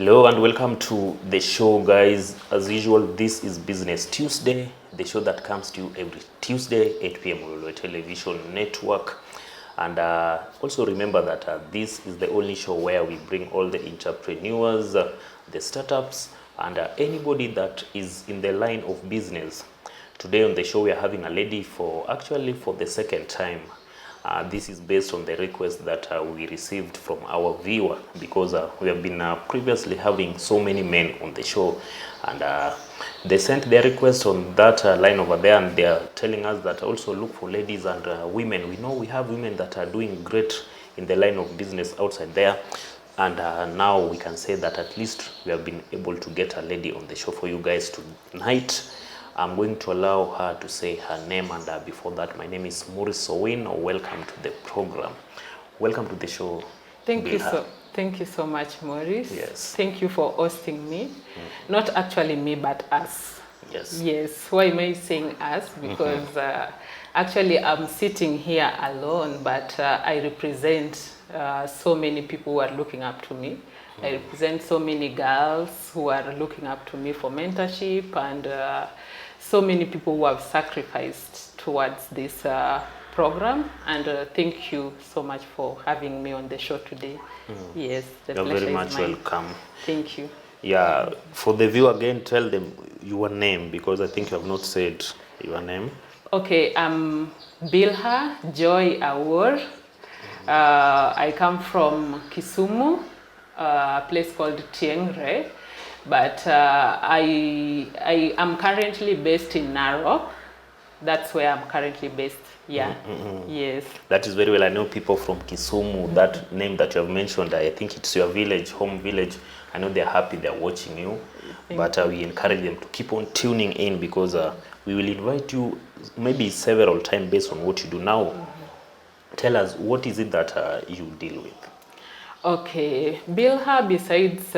Hello and welcome to the show, guys. As usual, this is Business Tuesday, the show that comes to you every Tuesday, 8 p.m. on Lolwe Television Network. And also remember that this is the only show where we bring all the entrepreneurs, the startups, and anybody that is in the line of business. Today on the show, we are having a lady for the second time. This is based on the request that we received from our viewer, because we have been previously having so many men on the show, and they sent their request on that line over there, and they are telling us that also look for ladies and women. We know we have women that are doing great in the line of business outside there, and now we can say that at least we have been able to get a lady on the show for you guys tonight. I'm going to allow her to say her name, and before that, my name is Maurice Owin. Welcome to the program. Welcome to the show. Thank you so much, Maurice. Yes. Thank you for hosting me. Not actually me, but us. Yes. Yes. Why am I saying us? Because actually I'm sitting here alone, but I represent so many people who are looking up to me. I represent so many girls who are looking up to me for mentorship, and so many people who have sacrificed towards this program. And thank you so much for having me on the show today. Yes, the You're pleasure very much is mine. welcome. Thank you. Yeah, for the viewer again, tell them your name, because I think you have not said your name. Okay, I'm Bilha Joy Awuor. I come from Kisumu, a place called Tiengre, but I am currently based in Narok. That's where I'm currently based. Yeah. Yes. That is very well. I know people from Kisumu. That name that you have mentioned, I think it's your village, home village. I know they're happy, they're watching you. But we encourage them to keep on tuning in, because we will invite you maybe several times based on what you do now. Tell us, what is it that you deal with? Okay, Bilha, besides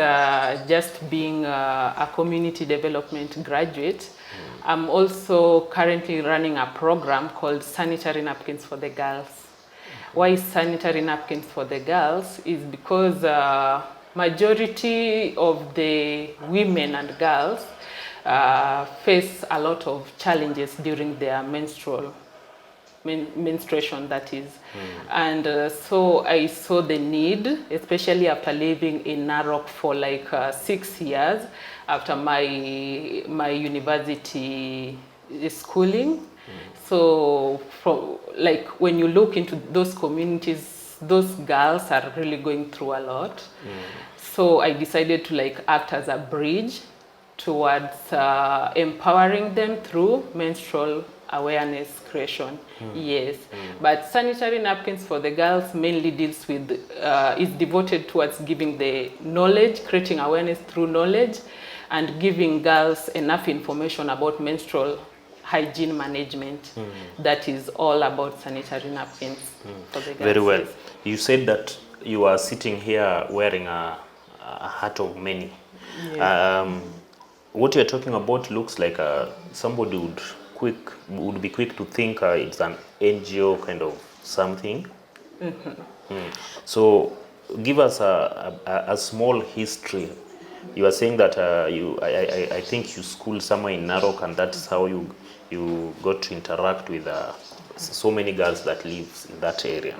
just being a community development graduate, I'm also currently running a program called Sanitary Napkins for the Girls. Why Sanitary Napkins for the Girls is because majority of the women and girls face a lot of challenges during their menstruation, that is. And so I saw the need, especially after living in Narok for like 6 years after my university schooling. So like when you look into those communities, those girls are really going through a lot. So I decided to like act as a bridge towards empowering them through menstrual awareness creation. Yes. But Sanitary Napkins for the Girls mainly deals with, is devoted towards giving the knowledge, creating awareness through knowledge, and giving girls enough information about menstrual hygiene management. That is all about sanitary napkins for the girls. Very well. You said that you are sitting here wearing a hat of many. Yes. What you're talking about looks like somebody would be quick to think it's an NGO kind of something. So give us a small history. You are saying that I think you schooled somewhere in Narok, and that's how you got to interact with so many girls that live in that area,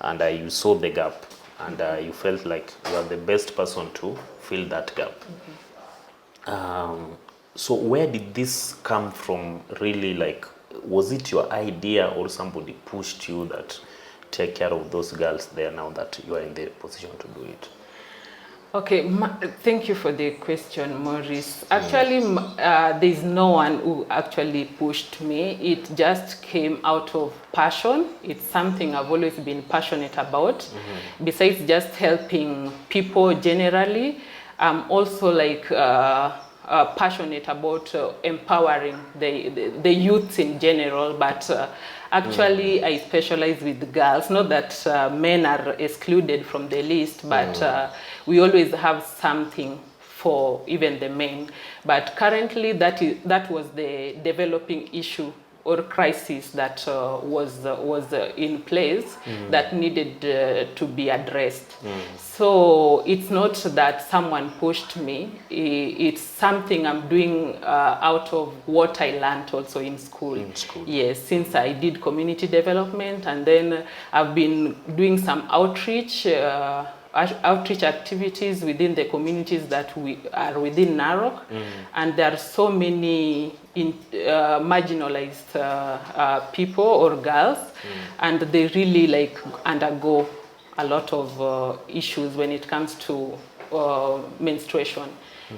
and you saw the gap, and you felt like you are the best person to fill that gap. So where did this come from really? Like, was it your idea, or somebody pushed you that take care of those girls there now that you are in the position to do it? Okay, thank you for the question, Maurice. Actually, there's no one who actually pushed me. It just came out of passion. It's something I've always been passionate about. Besides just helping people generally, I'm also like passionate about empowering the youths in general, but actually I specialize with girls. Not that men are excluded from the list, but we always have something for even the men. But currently that was the developing issue or crisis that was in place that needed to be addressed. So it's not that someone pushed me. It's something I'm doing out of what I learned also in school. Yes, since I did community development, and then I've been doing some outreach activities within the communities that we are within Narok, and there are so many marginalized people or girls, and they really like undergo a lot of issues when it comes to menstruation.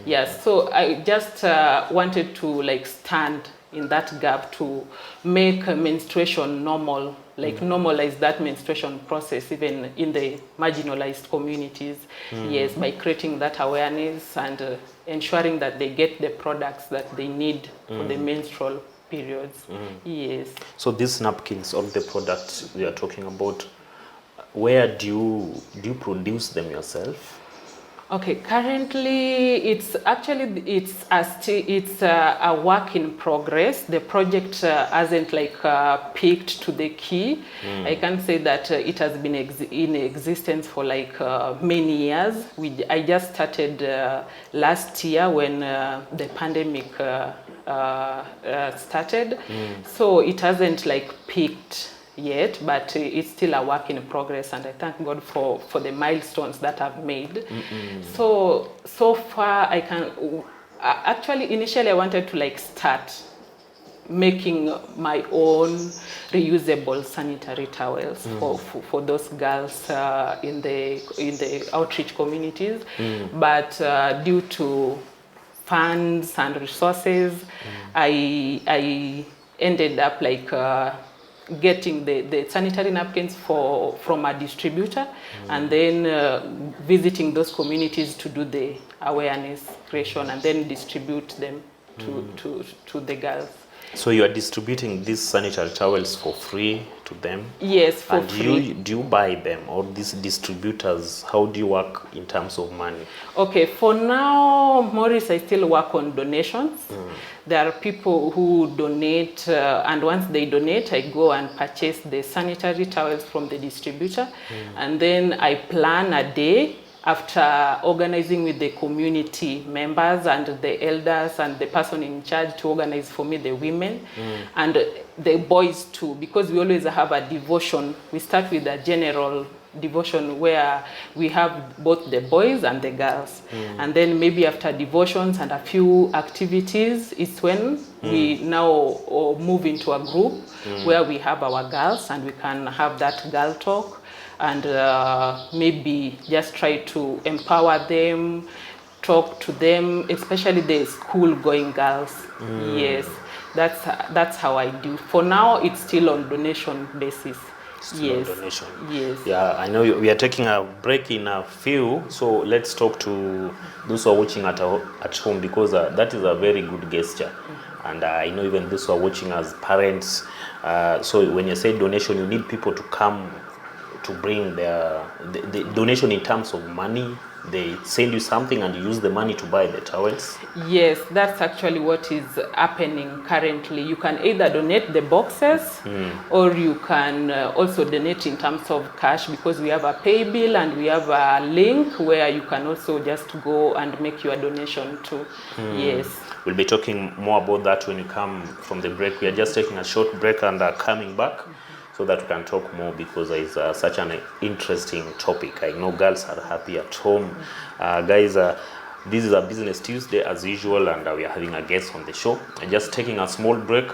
Yes, so I just wanted to like stand in that gap to make menstruation normal, like normalize that menstruation process even in the marginalized communities. Yes, by creating that awareness and ensuring that they get the products that they need for the menstrual periods. Yes. So these napkins, all the products we are talking about, where do you produce them yourself? Okay, currently it's a work in progress. The project hasn't like peaked to the key. I can say that it has been in existence for like many years. I just started last year when the pandemic started. So it hasn't like peaked yet, but it's still a work in progress, and I thank God for the milestones that I've made. So far I can actually initially I wanted to like start making my own reusable sanitary towels for those girls in the outreach communities, but due to funds and resources, I ended up like getting the sanitary napkins from a distributor, and then visiting those communities to do the awareness creation and then distribute them to the girls. So you are distributing these sanitary towels for free to them? Yes, for and free. Do you buy them, or these distributors, how do you work in terms of money? Okay, for now, Maurice, I still work on donations. There are people who donate, and once they donate, I go and purchase the sanitary towels from the distributor, and then I plan a day after organizing with the community members and the elders and the person in charge to organize for me the women and the boys too, because we always have a devotion. We start with a general devotion where we have both the boys and the girls, and then maybe after devotions and a few activities, it's when we now move into a group where we have our girls and we can have that girl talk and maybe just try to empower them, talk to them, especially the school-going girls. Yes, that's how I do. For now, it's still on donation basis. Yes. Donation. Yes. Yeah, I know we are taking a break in a few, so let's talk to those who are watching at home, because that is a very good gesture. And I know even those who are watching as parents, so when you say donation, you need people to come to bring the donation in terms of money. They send you something and you use the money to buy the towels? Yes, that's actually what is happening currently. You can either donate the boxes or you can also donate in terms of cash, because we have a pay bill and we have a link where you can also just go and make your donation too. Yes. We'll be talking more about that when you come from the break. We are just taking a short break and coming back so that we can talk more, because it's such an interesting topic. I know girls are happy at home. Guys, this is a Business Tuesday as usual, and we are having a guest on the show. Just taking a small break.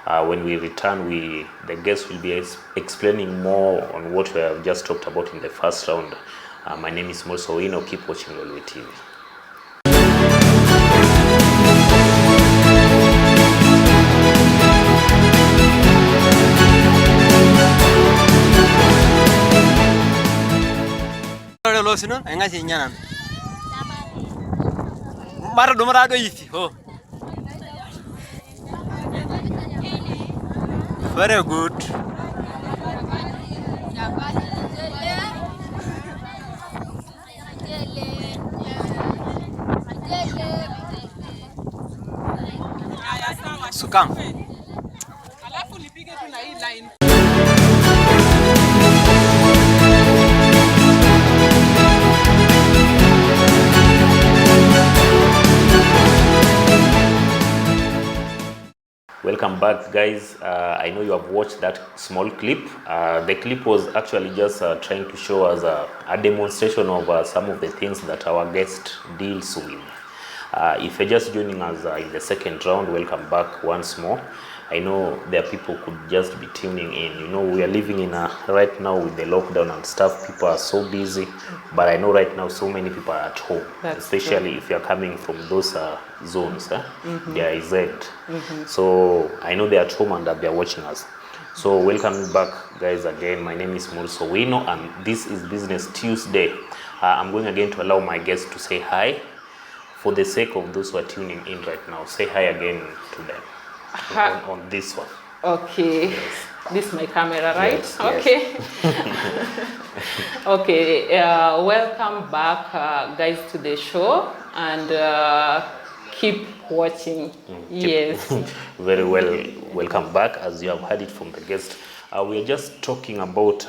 When we return, the guest will be explaining more on what we have just talked about in the first round. My name is Molso Wino. Keep watching Lolwe TV. Sino enga sinyana mara domara do yifi ho very good. Sukam welcome back, guys. I know you have watched that small clip. The clip was actually just trying to show us a demonstration of some of the things that our guest deals with. If you're just joining us in the second round, welcome back once more. I know there are people could just be tuning in. You know, we are living in right now with the lockdown and stuff. People are so busy, but I know right now so many people are at home. That's especially true. if you're coming from those zones. They are exempt. So I know they're at home and that they're watching us. So welcome back, guys, again. My name is Maurice Owino and this is Business Tuesday. I'm going again to allow my guests to say hi. For the sake of those who are tuning in right now, say hi again to them on this one. Okay. Yes. This is my camera, right? Yes, okay. Okay. Welcome back, guys, to the show, and keep watching. Yes. Very well. Welcome back. As you have heard it from the guest, we are just talking about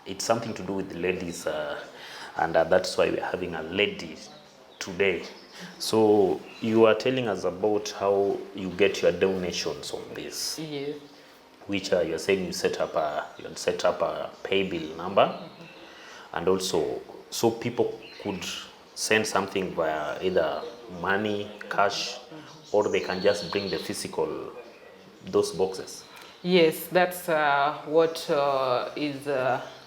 it's something to do with the ladies, and that's why we're having a lady today. So you are telling us about how you get your donations on this, Yes. which you're saying you set up a pay bill number, and also so people could send something via either money, cash, or they can just bring the physical those boxes. Yes, that's what is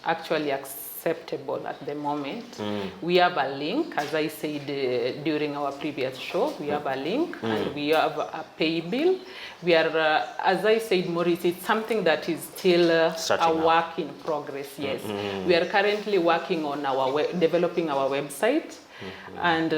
actually acceptable at the moment. We have a link, as I said during our previous show, we have a link and we have a pay bill. We are, as I said, Maurice, it's something that is still a work in progress, yes. We are currently working on developing our website, and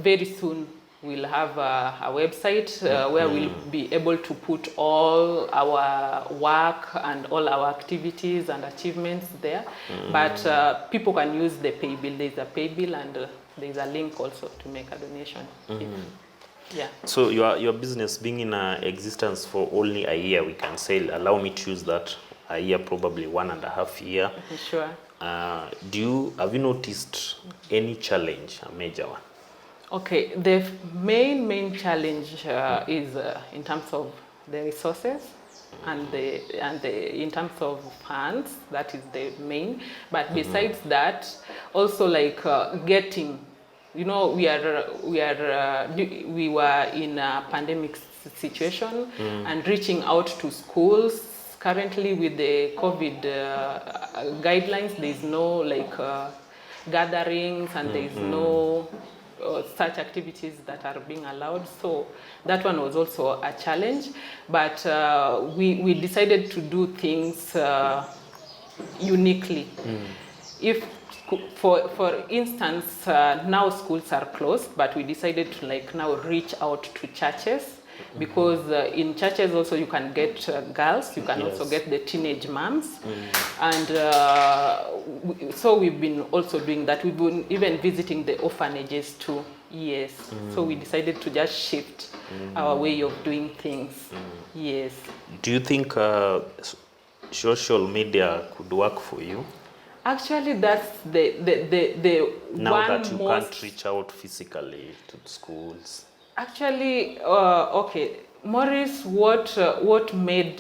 very soon we'll have a website where we'll be able to put all our work and all our activities and achievements there. But people can use the pay bill. There's a pay bill and there's a link also to make a donation. Yeah. So your business being in existence for only a year, we can say, allow me to use that, a year, probably 1.5 years. Sure. Have you noticed any challenge, a major one? Okay, the main challenge is in terms of the resources and in terms of funds. That is the main. But besides that, also like getting, you know, we were in a pandemic situation and reaching out to schools. Currently, with the COVID guidelines, there is no like gatherings and there is no such activities that are being allowed. So that one was also a challenge, but we decided to do things uniquely. If for instance, now schools are closed, but we decided to like now reach out to churches, because in churches also you can get girls, you can also get the teenage moms, and so we've been also doing that. We've been even visiting the orphanages too. Yes. So we decided to just shift our way of doing things. Yes. Do you think social media could work for you? Actually, that's the now one that you most... can't reach out physically to schools. Actually, okay, Maurice, what made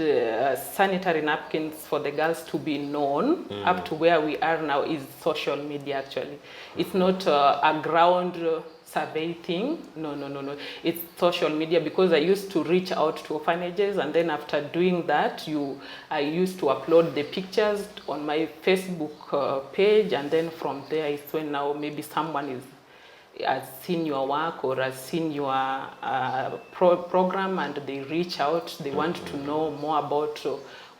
sanitary napkins for the girls to be known up to where we are now is social media. Actually, it's not a ground survey thing. No. It's social media, because I used to reach out to orphanages, and then after doing that, I used to upload the pictures on my Facebook page, and then from there it's when now maybe someone has seen your work or has seen your program, and they reach out. They want to know more about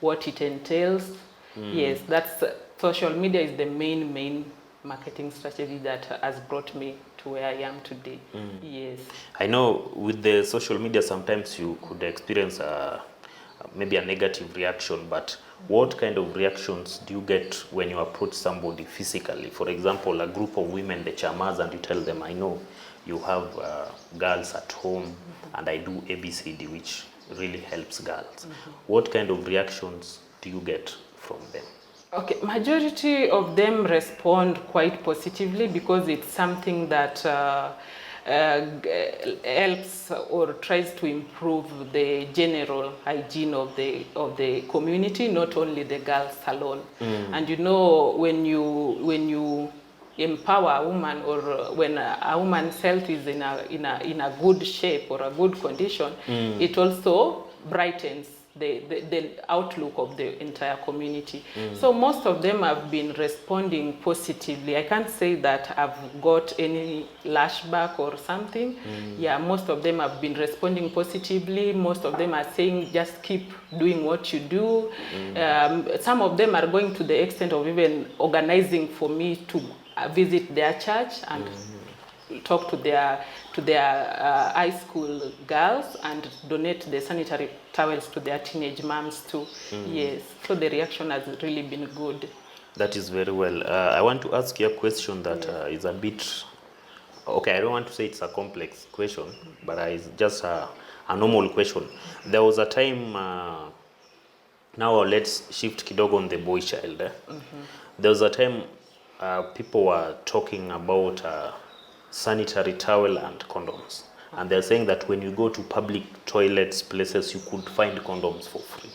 what it entails. Yes, that's social media is the main marketing strategy that has brought me to where I am today. Yes. I know with the social media sometimes you could experience maybe a negative reaction, but what kind of reactions do you get when you approach somebody physically? For example, a group of women, the chamas, and you tell them, I know you have girls at home and I do ABCD, which really helps girls. What kind of reactions do you get from them? Okay, majority of them respond quite positively, because it's something that helps or tries to improve the general hygiene of the community, not only the girls alone. And you know, when you empower a woman, or when a woman's health is in a good shape or a good condition, it also brightens the outlook of the entire community. So most of them have been responding positively. I can't say that I've got any lashback or something. Yeah, most of them have been responding positively. Most of them are saying just keep doing what you do. Some of them are going to the extent of even organizing for me to visit their church and talk to their high school girls and donate the sanitary towels to their teenage moms too. Yes, so the reaction has really been good. That is very well. I want to ask you a question that is a bit, okay, I don't want to say it's a complex question, but it's just a normal question. There was a time, now let's shift kidogo on the boy child. There was a time people were talking about sanitary towel and condoms. And they're saying that when you go to public toilets, places, you could find condoms for free.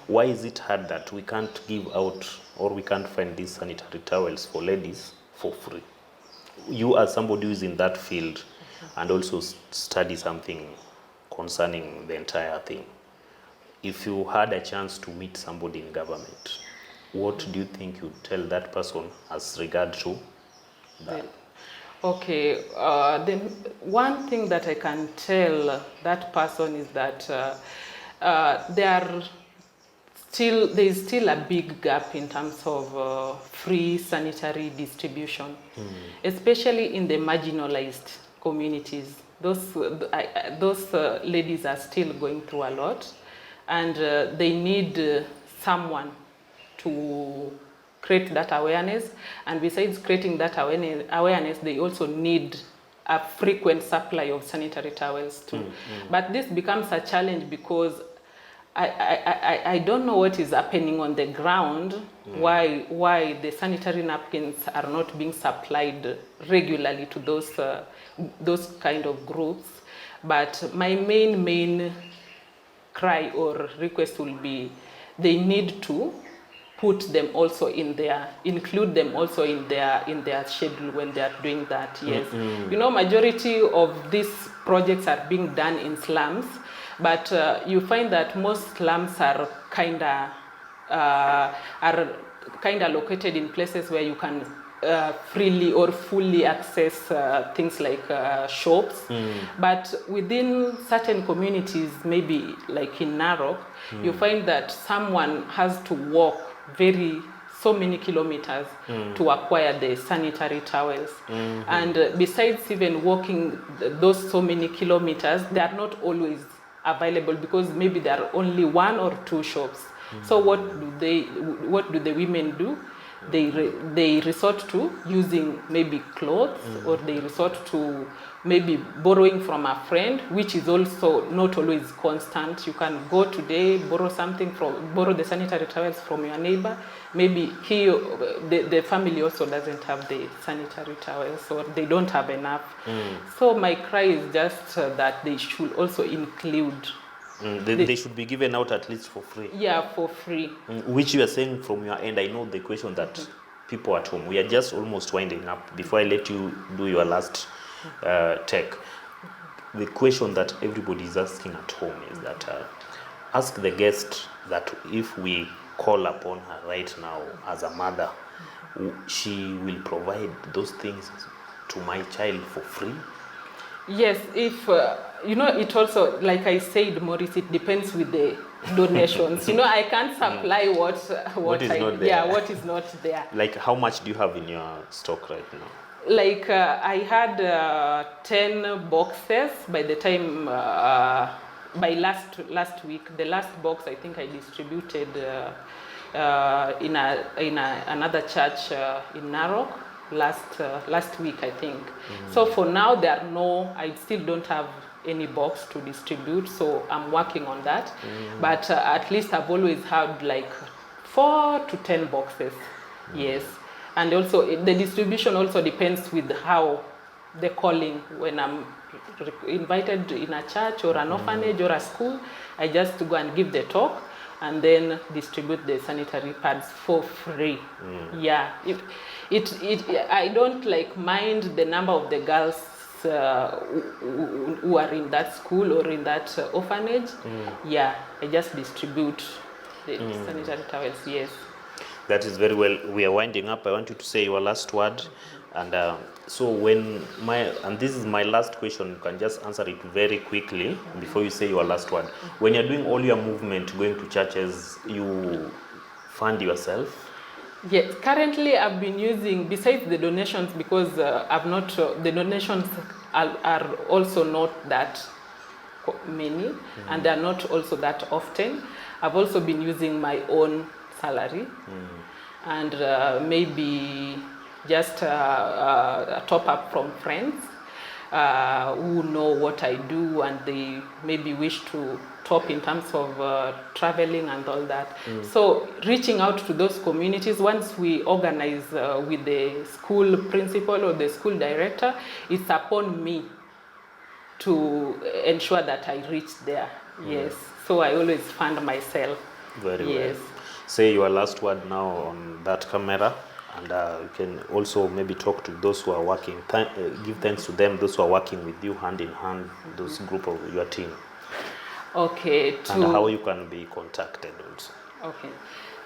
Why is it hard that we can't give out, or we can't find these sanitary towels for ladies for free? You as somebody who is in that field and also study something concerning the entire thing, if you had a chance to meet somebody in government, what do you think you'd tell that person as regard to that? Okay, then one thing that I can tell that person is that there is still a big gap in terms of free sanitary distribution, especially in the marginalized communities. Those ladies are still going through a lot, and they need someone to create that awareness. And besides creating that awareness, they also need a frequent supply of sanitary towels too. But this becomes a challenge because I don't know what is happening on the ground, why the sanitary napkins are not being supplied regularly to those kind of groups. But my main cry or request will be they need to include them also in their schedule when they are doing that. Yes, you know, majority of these projects are being done in slums, but you find that most slums are kinda located in places where you can freely or fully access things like shops. But within certain communities, maybe like in Narok, you find that someone has to walk so many kilometers to acquire the sanitary towels. And besides even walking those so many kilometers, they are not always available because maybe there are only 1 or 2 shops. So what do the women do? They resort to using maybe clothes, or they resort to maybe borrowing from a friend, which is also not always constant. You can go today, borrow the sanitary towels from your neighbor. Maybe the family also doesn't have the sanitary towels, or they don't have enough. So my cry is just that they should also include. They should be given out at least for free. Yeah, for free. Which you are saying from your end, I know the question that people at home, we are just almost winding up. Before I let you do your last take, the question that everybody is asking at home is that ask the guest that if we call upon her right now as a mother, she will provide those things to my child for free. Yes, if you know, it also, like I said, Maurice, it depends with the donations. You know, I can't supply what is not there. Yeah, what is not there. Like, how much do you have in your stock right now? Like I had 10 boxes by the time by last week. The last box I think I distributed in another church in Narok last week, I think. So for now I still don't have any box to distribute, so I'm working on that. But at least I've always had like 4 to 10 boxes. Yes. And also the distribution also depends with how the calling. When I'm invited in a church or an orphanage or a school, I just go and give the talk and then distribute the sanitary pads for free. Yeah, I don't like mind the number of the girls who are in that school or in that orphanage. Yeah, I just distribute the sanitary towels. Yes. That is very well. We are winding up. I want you to say your last word. And so and this is my last question, you can just answer it very quickly before you say your last word. When you're doing all your movement, going to churches, you fund yourself? Yes, currently I've been using, besides the donations, because the donations are also not that many, and they're not also that often. I've also been using my own salary, and maybe just a top up from friends who know what I do, and they maybe wish to top in terms of traveling and all that. So reaching out to those communities, once we organize with the school principal or the school director, it's upon me to ensure that I reach there. Yes, so I always fund myself. Very yes. well. Say your last word now on that camera, and you can also maybe talk to those who are working, give thanks to them, those who are working with you hand in hand, those group of your team. Okay. And how you can be contacted also. Okay.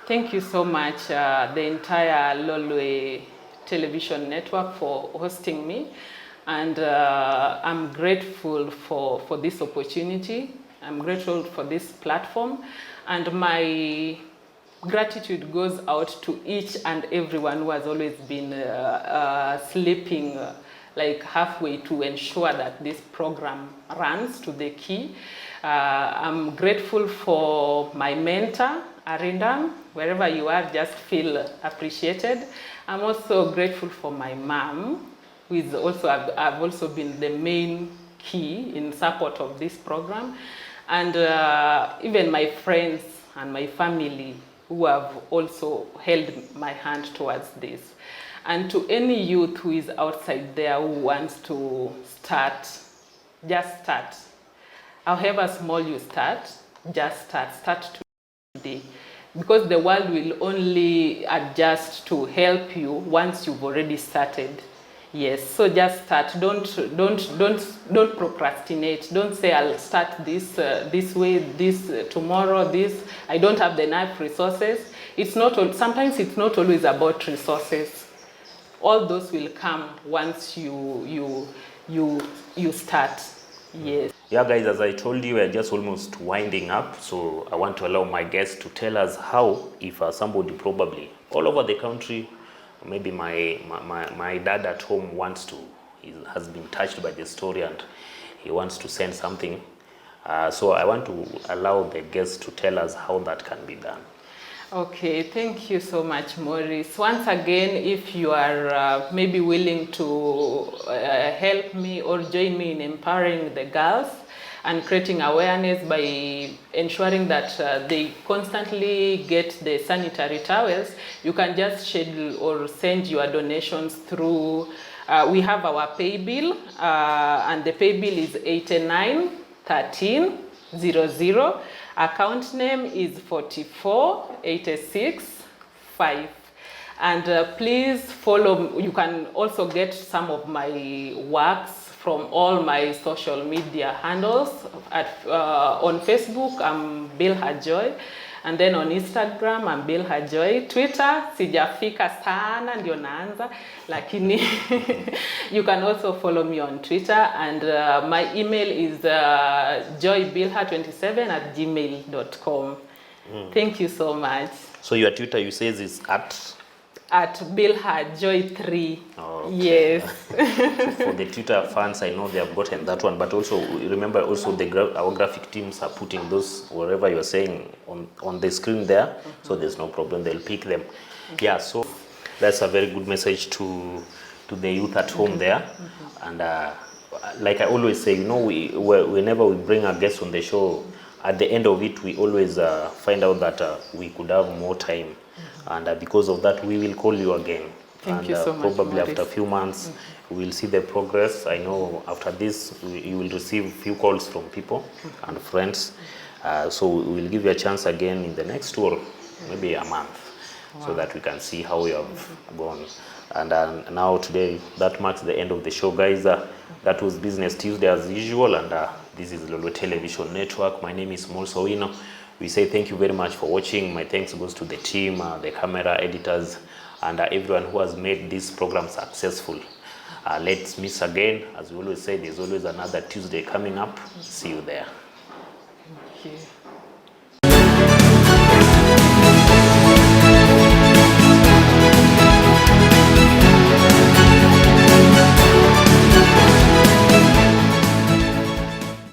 Thank you so much, the entire Lolwe television network, for hosting me. And I'm grateful for this opportunity. I'm grateful for this platform. And my gratitude goes out to each and everyone who has always been sleeping like halfway to ensure that this program runs to the key. I'm grateful for my mentor, Arindam. Wherever you are, just feel appreciated. I'm also grateful for my mom, who is also, I've also been the main key in support of this program. And even my friends and my family who have also held my hand towards this. And to any youth who is outside there who wants to start, just start. However small you start, just start today. Because the world will only adjust to help you once you've already started. Yes, so just start. Don't procrastinate. Don't say I'll start this way, tomorrow, this. I don't have enough resources. Sometimes it's not always about resources. All those will come once you start. Yes. Yeah, guys, as I told you, we're just almost winding up. So I want to allow my guests to tell us how, if somebody probably all over the country, maybe my dad at home has been touched by the story and he wants to send something. So I want to allow the guests to tell us how that can be done. Okay, thank you so much, Maurice. Once again, if you are maybe willing to help me or join me in empowering the girls and creating awareness by ensuring that they constantly get the sanitary towels, you can just schedule or send your donations through, we have our pay bill, and the pay bill is 891300. Account name is 44865. And please follow, you can also get some of my works from all my social media handles. On Facebook, I'm Bilha Joy. And then on Instagram, I'm Bilha Joy. Twitter, sijafika sana ndio naanza. Lakini you can also follow me on Twitter. And my email is joybilha27@gmail.com. Thank you so much. So your Twitter, you say, is at Bilha Joy 3. Okay. Yes. So for the Twitter fans, I know they have gotten that one, but also remember also our graphic teams are putting those wherever you're saying on the screen there, so there's no problem, they'll pick them. Yeah, so that's a very good message to the youth at home there. And like I always say, whenever we bring a guest on the show, at the end of it, we always find out that we could have more time. And because of that, we will call you again Thank you so much, probably after a Maurice. few months, we will see the progress. I know after this, you will receive few calls from people and friends. So we will give you a chance again in the next 2 or maybe a month, so that we can see how you have gone. And now today, that marks the end of the show, guys. That was Business Tuesday as usual, and this is Lolwe Television Network. My name is Molso Wino. We say thank you very much for watching. My thanks goes to the team, the camera editors, and everyone who has made this program successful. Let's meet again. As we always say, there's always another Tuesday coming up. See you there. Thank you.